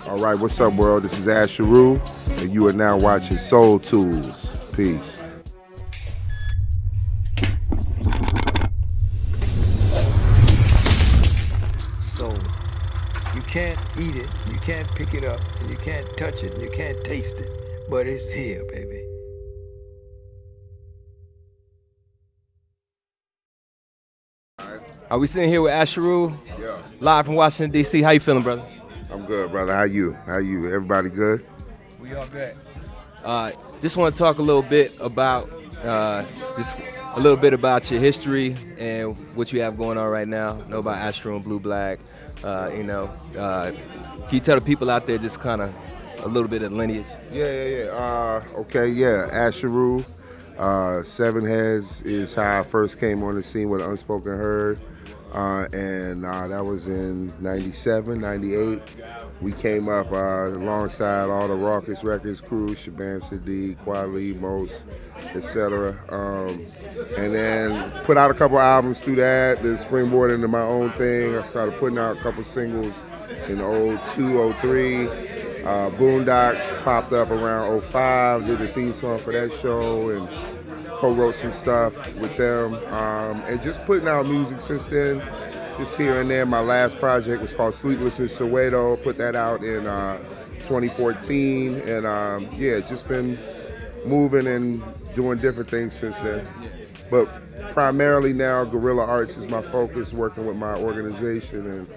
All right, what's up, world? This is Asheru, and you are now watching Soul Tools. Peace. Soul. You can't eat it, you can't pick it up, and you can't touch it, and you can't taste it, but it's here, baby. Are we sitting here with Asheru, Yeah, live from Washington, D.C.? How you feeling, brother? I'm good, brother. How you? How you? Everybody good? We all good. Just want to talk a little bit about your history and what you have going on right now. Know about Asheru and Blue Black. Can you tell the people out there just kind of a little bit of lineage? Yeah. Okay, yeah. Asheru, Seven Heads is how I first came on the scene with Unspoken Herd. And that was in 97, 98. We came up alongside all the Rawkus Records crew, Shabam Sadiq, Kweli, Mos, etc. And then put out a couple albums through that, then springboard into my own thing. I started putting out a couple singles in 02, 03. Boondocks popped up around 05, did the theme song for that show, and co-wrote some stuff with them, and just putting out music since then, just here and there. My last project was called Sleepless in Soweto, put that out in 2014, and just been moving and doing different things since then. But primarily now, guerrilla arts is my focus, working with my organization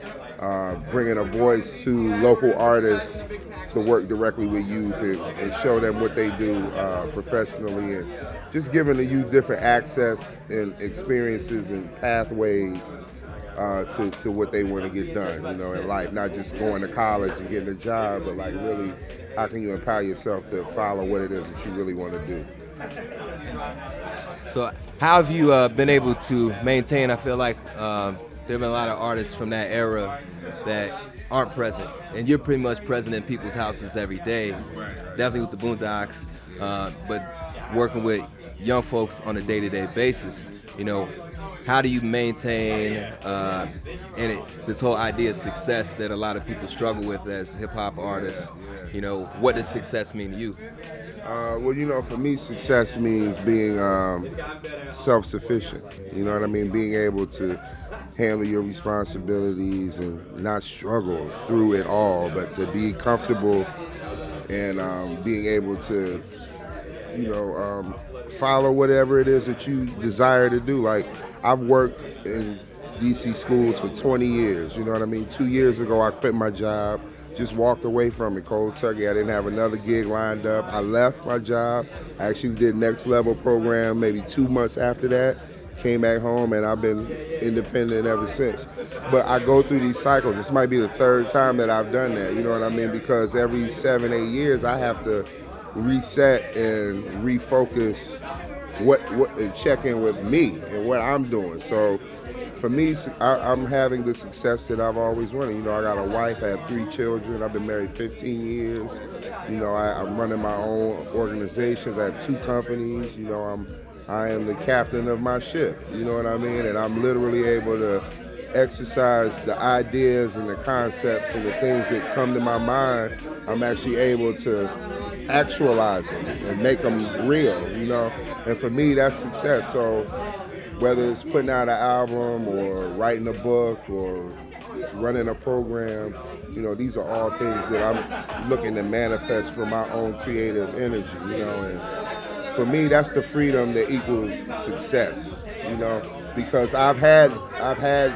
and bringing a voice to local artists to work directly with youth and show them what they do professionally, and just giving the youth different access and experiences and pathways to what they want to get done, in life. Not just going to college and getting a job, but like really, how can you empower yourself to follow what it is that you really want to do? So how have you been able to maintain? I feel like there have been a lot of artists from that era that aren't present, and you're pretty much present in people's houses every day, definitely with the Boondocks, but working with young folks on a day-to-day basis. How do you maintain this whole idea of success that a lot of people struggle with as hip-hop artists? What does success mean to you? For me, success means being self-sufficient. You know what I mean? Being able to handle your responsibilities and not struggle through it all, but to be comfortable and being able to, follow whatever it is that you desire to do. Like, I've worked in DC schools for 20 years, you know what I mean? 2 years ago, I quit my job, just walked away from it cold turkey. I didn't have another gig lined up. I left my job. I actually did Next Level program maybe 2 months after that. Came back home, and I've been independent ever since. But I go through these cycles. This might be the third time that I've done that, you know what I mean? Because every 7, 8 years, I have to reset and refocus and check in with me and what I'm doing. So for me, I'm having the success that I've always wanted. I got a wife, I have 3 children, I've been married 15 years. I'm running my own organizations, I have 2 companies. I am the captain of my ship, you know what I mean? And I'm literally able to exercise the ideas and the concepts and the things that come to my mind. I'm actually able to actualize them and make them real, And for me, that's success. So whether it's putting out an album or writing a book or running a program, these are all things that I'm looking to manifest from my own creative energy, and for me, that's the freedom that equals success, because I've had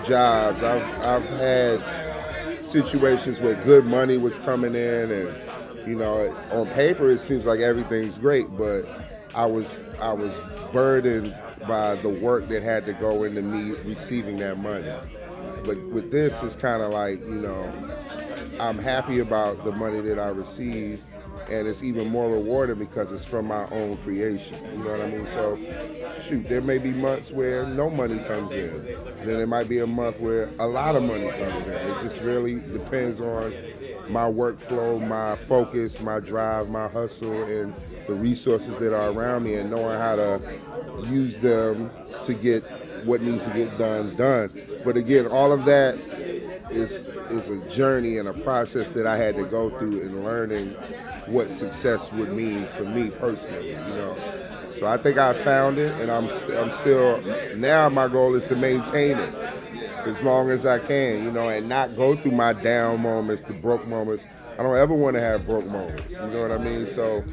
jobs, I've had situations where good money was coming in, and on paper it seems like everything's great, but I was burdened by the work that had to go into me receiving that money. But with this, it's kind of like, I'm happy about the money that I receive, and it's even more rewarding because it's from my own creation. You know what I mean? So, there may be months where no money comes in. Then there might be a month where a lot of money comes in. It just really depends on my workflow, my focus, my drive, my hustle, and the resources that are around me, and knowing how to use them to get what needs to get done. But again, all of that is a journey and a process that I had to go through in learning what success would mean for me personally, you know. So I think I found it, and I'm still, now my goal is to maintain it as long as I can, you know, and not go through my down moments, the broke moments. I don't ever want to have broke moments, you know what I mean? So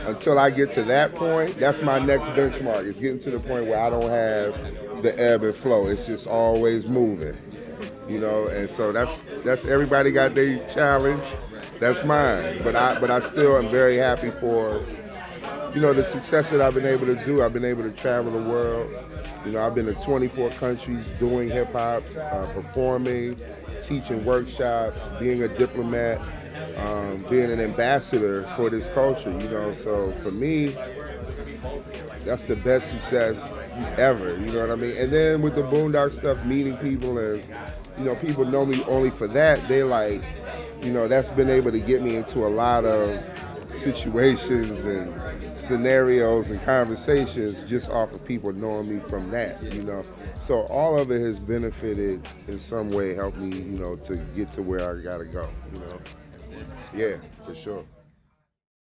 until I get to that point, that's my next benchmark. It's getting to the point where I don't have the ebb and flow. It's just always moving, you know. And so that's everybody got their challenge. That's mine. But I still am very happy for, you know, the success that I've been able to do. I've been able to travel the world. You know, I've been to 24 countries doing hip hop, performing, teaching workshops, being a diplomat, being an ambassador for this culture, you know. So for me, that's the best success ever, you know what I mean? And then with the Boondocks stuff, meeting people, and, you know, people know me only for that. They like, you know, that's been able to get me into a lot of situations and scenarios and conversations just off of people knowing me from that, you know. So all of it has benefited in some way, helped me, you know, to get to where I gotta go, you know. Yeah, for sure.